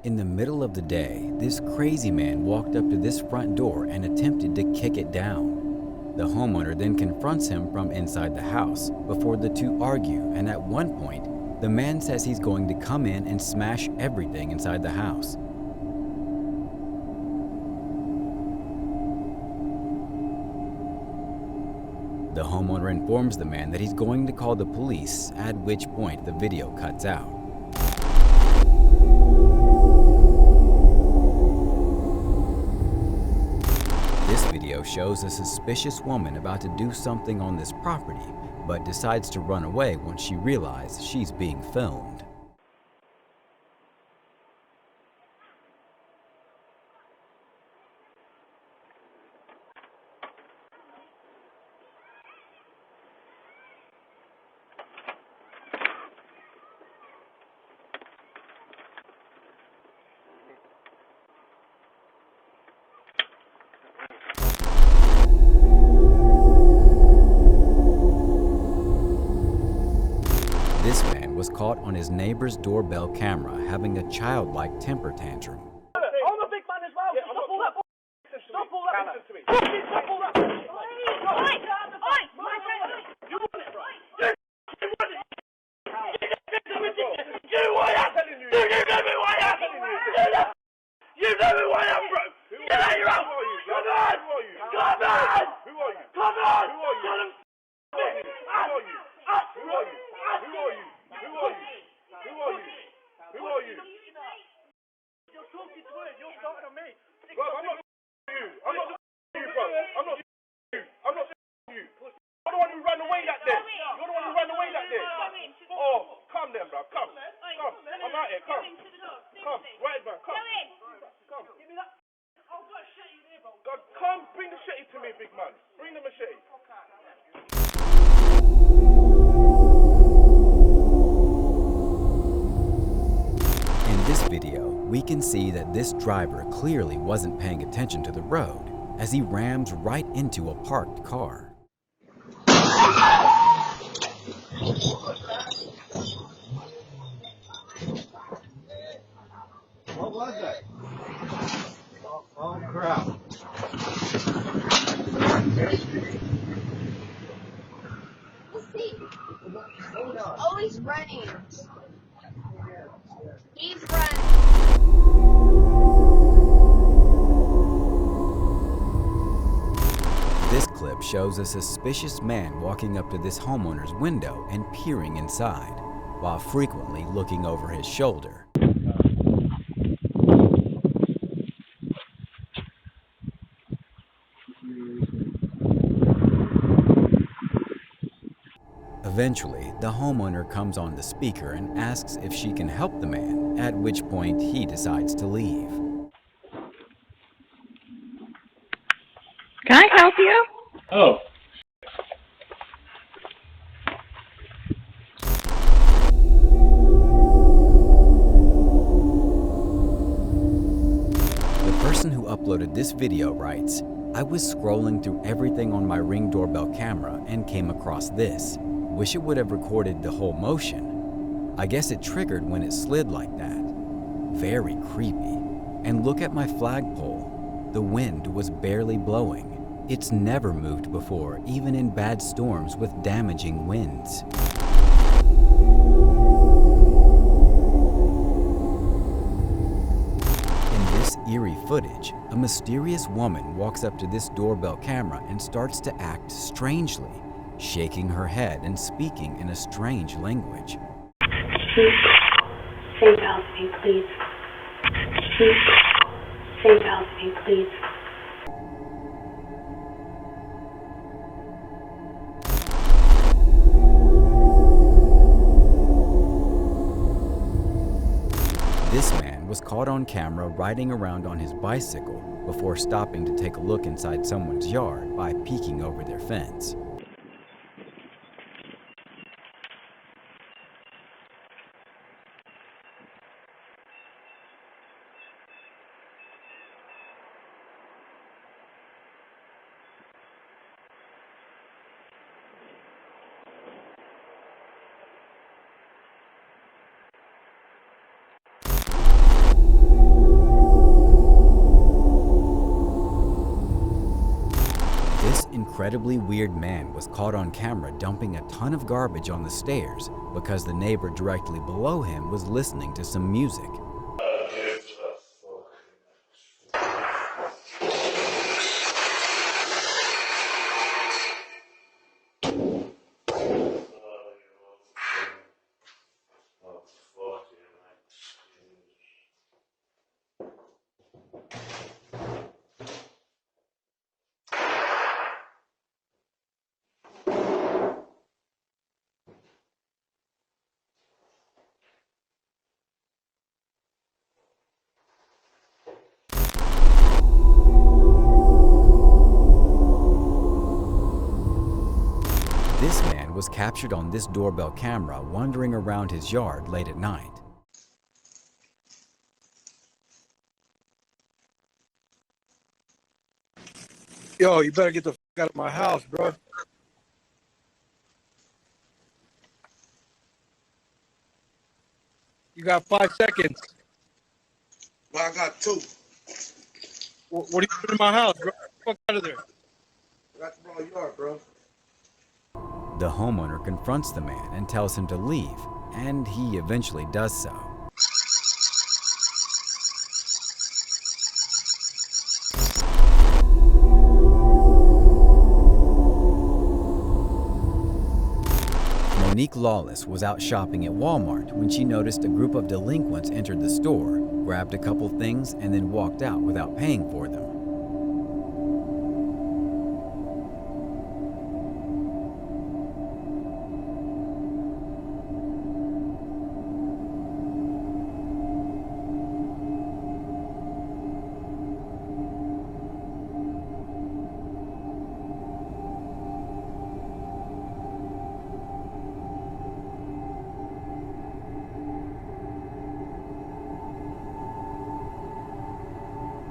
In the middle of the day, this crazy man walked up to this front door and attempted to kick it down. The homeowner then confronts him from inside the house before the two argue, and at one point, the man says he's going to come in and smash everything inside the house. The homeowner informs the man that he's going to call the police, at which point the video cuts out. This video shows a suspicious woman about to do something on this property, but decides to run away once she realizes she's being filmed. This man was caught on his neighbor's doorbell camera having a childlike temper tantrum. I'm a big man as well. Yeah, stop all that. Stop all that. Listen to me. Stop all that. You want it, bro? You want it. You want it. You know me why I am. You know me why I am, bro. Get out your house. Come on. Come on. Who are you? Come on. Who are you? Who are you? Who are you? Who are you? Who are you? Who are you? Who are you? You're talking to her. You're starting on me. Bro, I'm not you. I'm not you, bro. I'm not you. I'm not you. You're the one who ran away that day. You're the one who ran away that day. Oh, come then, bro. Come. Come. I'm out here. Come. Come. Right, man. Come. Come. Give me that. I've got a machete here, bro. God, come. Bring the machete to me, big man. Bring the machete. In this video, we can see that this driver clearly wasn't paying attention to the road as he rams right into a parked car. What was that? Oh crap. Oh, he's running. He's running. This clip shows a suspicious man walking up to this homeowner's window and peering inside, while frequently looking over his shoulder. Eventually, the homeowner comes on the speaker and asks if she can help the man, at which point he decides to leave. Can I help you? Oh. The person who uploaded this video writes, "I was scrolling through everything on my Ring doorbell camera and came across this. Wish it would have recorded the whole motion. I guess it triggered when it slid like that. Very creepy. And look at my flagpole. The wind was barely blowing. It's never moved before, even in bad storms with damaging winds." In this eerie footage, a mysterious woman walks up to this doorbell camera and starts to act strangely, shaking her head and speaking in a strange language. Save help me, please. Save help me, please. This man was caught on camera riding around on his bicycle before stopping to take a look inside someone's yard by peeking over their fence. incredibly weird man was caught on camera dumping a ton of garbage on the stairs because the neighbor directly below him was listening to some music. This man was captured on this doorbell camera wandering around his yard late at night. Yo, you better get the fuck out of my house, bro. You got 5 seconds. Well, I got 2. What are you doing in my house, bro? Get the fuck out of there. I got the wrong yard, bro. The homeowner confronts the man and tells him to leave, and he eventually does so. Monique Lawless was out shopping at Walmart when she noticed a group of delinquents entered the store, grabbed a couple things, and then walked out without paying for them.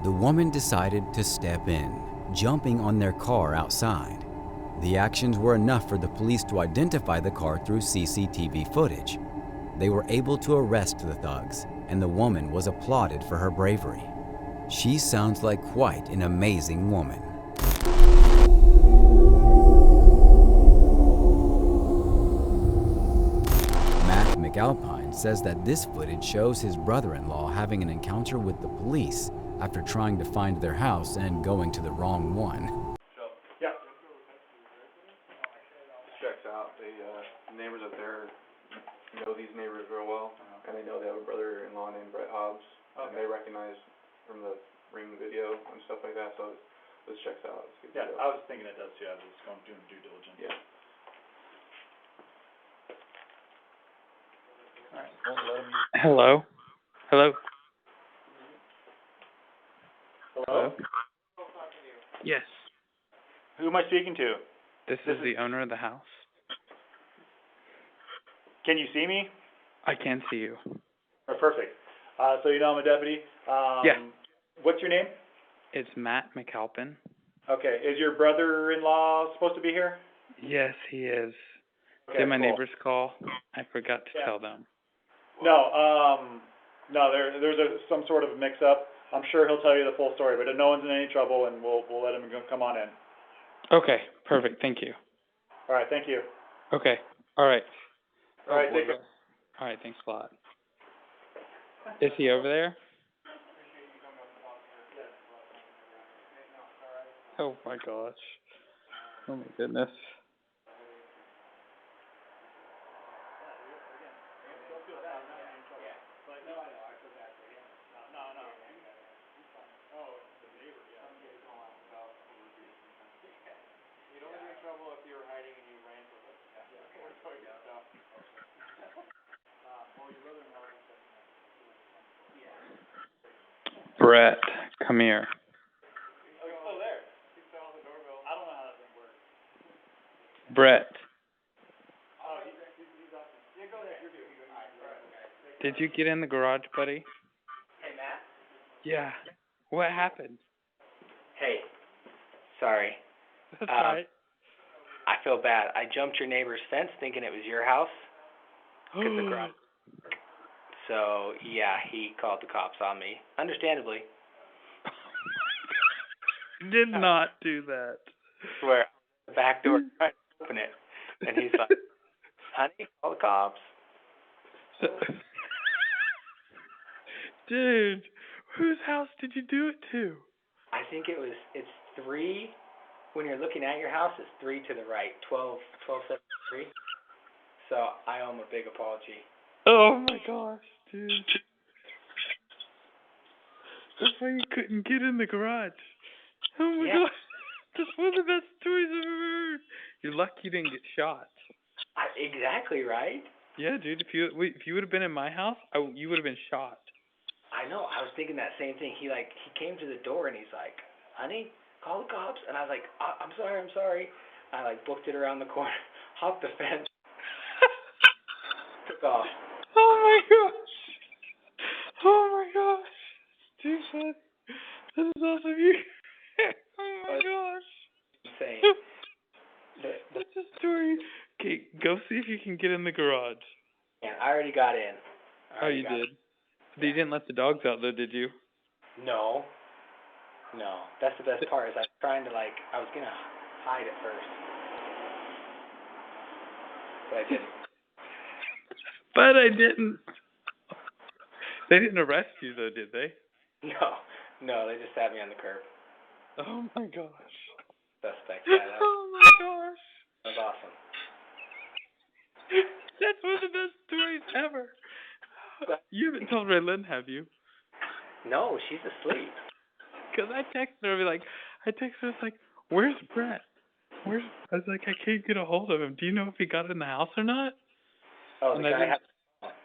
The woman decided to step in, jumping on their car outside. The actions were enough for the police to identify the car through CCTV footage. They were able to arrest the thugs, and the woman was applauded for her bravery. She sounds like quite an amazing woman. Matt McAlpine says that this footage shows his brother-in-law having an encounter with the police after trying to find their house and going to the wrong one. Yeah. Checks out. The neighbors up there know these neighbors real well, and they know they have a brother-in-law named Brett Hobbs, and they recognize from the Ring video and stuff like that, so this checks out. It's good Yeah, deal. I was thinking it does too. I was just going doing due diligence. Yeah. Alright, won't let him use. Hello? Hello? Hello? Yes. Who am I speaking to? This is the owner of the house. Can you see me? I can see you. Oh, perfect. So you know I'm a deputy. Yeah. What's your name? It's Matt McAlpin. Okay. Is your brother-in-law supposed to be here? Yes, he is. Okay, Did my cool. neighbors call? I forgot to tell them. No. No. There's some sort of mix-up. I'm sure he'll tell you the full story, but no one's in any trouble, and we'll let him come on in. Okay, perfect. Thank you. All right. Thank you. Okay. All right. All right. Take care. All right, thanks a lot. Is he over there? Oh my gosh. Oh my goodness. Brett, come here. Brett. Did you get in the garage, buddy? Hey, Matt? Yeah. What happened? Hey, sorry. That's right. I feel bad. I jumped your neighbor's fence thinking it was your house. 'Cause the garage. So, yeah, he called the cops on me. Understandably. Did not do that. Swear. the back door trying to open it. And he's like, honey, call the cops. Dude, whose house did you do it to? I think it's 3, when you're looking at your house, it's 3 to the right, 1273. So I owe him a big apology. Oh my gosh, dude. That's why you couldn't get in the garage. Oh my gosh. That's one of the best stories I've ever heard. You're lucky you didn't get shot. Exactly, right? Yeah, dude. If you would have been in my house, you would have been shot. I know. I was thinking that same thing. He came to the door and he's like, honey, call the cops. And I was like, I'm sorry. I booked it around the corner, hopped the fence, took off. Oh my gosh. Oh my gosh. Too funny. That is awesome. Oh my gosh. Insane. That's a story. Okay, go see if you can get in the garage. Yeah, I already got in. You did? You didn't let the dogs out though, did you? No. That's the best part, is I was trying to I was gonna hide at first. But I didn't. They didn't arrest you though, did they? No, they just sat me on the curb. Oh my gosh. Suspect. Yeah, oh my gosh. That was awesome. That's one of the best stories ever. You haven't told Raylyn, have you? No, she's asleep. Because I texted her, where's Brett? I was like, I can't get a hold of him. Do you know if he got in the house or not? Oh, the guy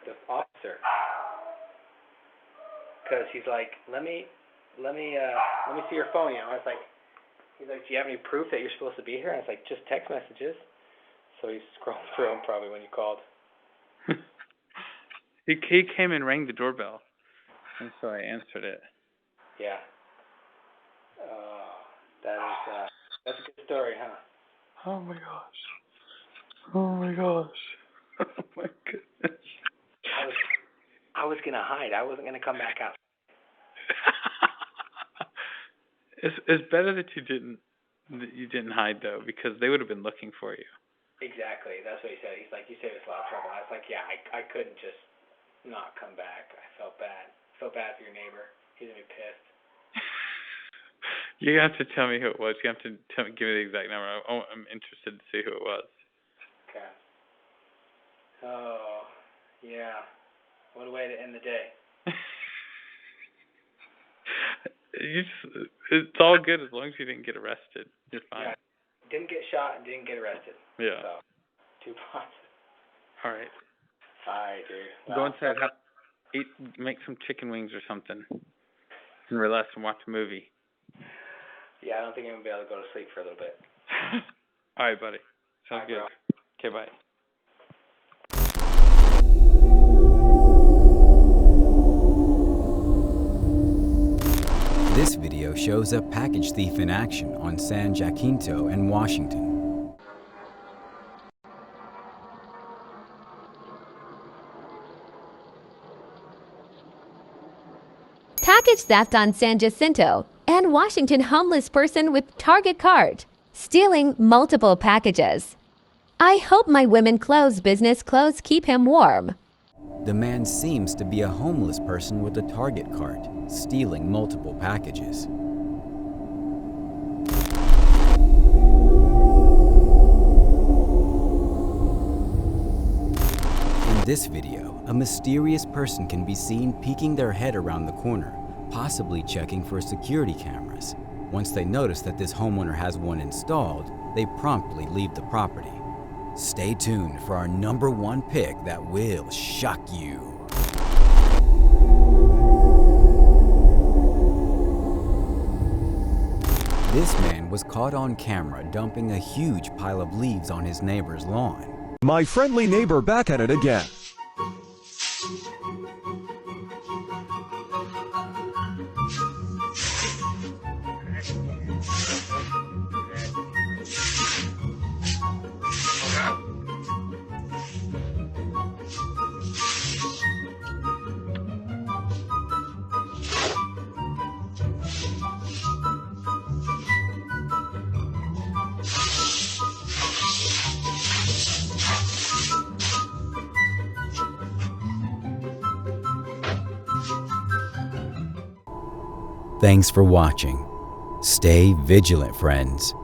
the officer. Because he's like, let me see your phone. I was like, he's like, do you have any proof that you're supposed to be here? And I was like, just text messages. So he scrolled through them probably when you called. He came and rang the doorbell, and so I answered it. Yeah. That's a good story, huh? Oh my gosh. Oh my gosh. Oh my goodness. I was gonna hide. I wasn't gonna come back out. It's better that you didn't hide though, because they would have been looking for you. Exactly. That's what he said. He's like, you saved us a lot of trouble. I was like, yeah, I couldn't just not come back. I felt bad. I felt bad for your neighbor. He's gonna be pissed. You have to tell me who it was. You have to give me the exact number. I'm interested to see who it was. Okay. Oh, yeah. What a way to end the day. It's all good as long as you didn't get arrested. You're fine. Yeah. Didn't get shot and didn't get arrested. Yeah. So, 2 positive. All right. All right, dude. Well, go inside. Make some chicken wings or something, and relax and watch a movie. Yeah, I don't think I'm gonna be able to go to sleep for a little bit. All right, buddy. Sounds good. Okay, bye. This video shows a package thief in action on San Jacinto and Washington. Package theft on San Jacinto and Washington. Homeless person with Target card stealing multiple packages. I hope my women clothes business clothes keep him warm. The man seems to be a homeless person with a Target cart, stealing multiple packages. In this video, a mysterious person can be seen peeking their head around the corner, possibly checking for security cameras. Once they notice that this homeowner has one installed, they promptly leave the property. Stay tuned for our #1 pick that will shock you. This man was caught on camera dumping a huge pile of leaves on his neighbor's lawn. My friendly neighbor back at it again. Thanks for watching. Stay vigilant, friends.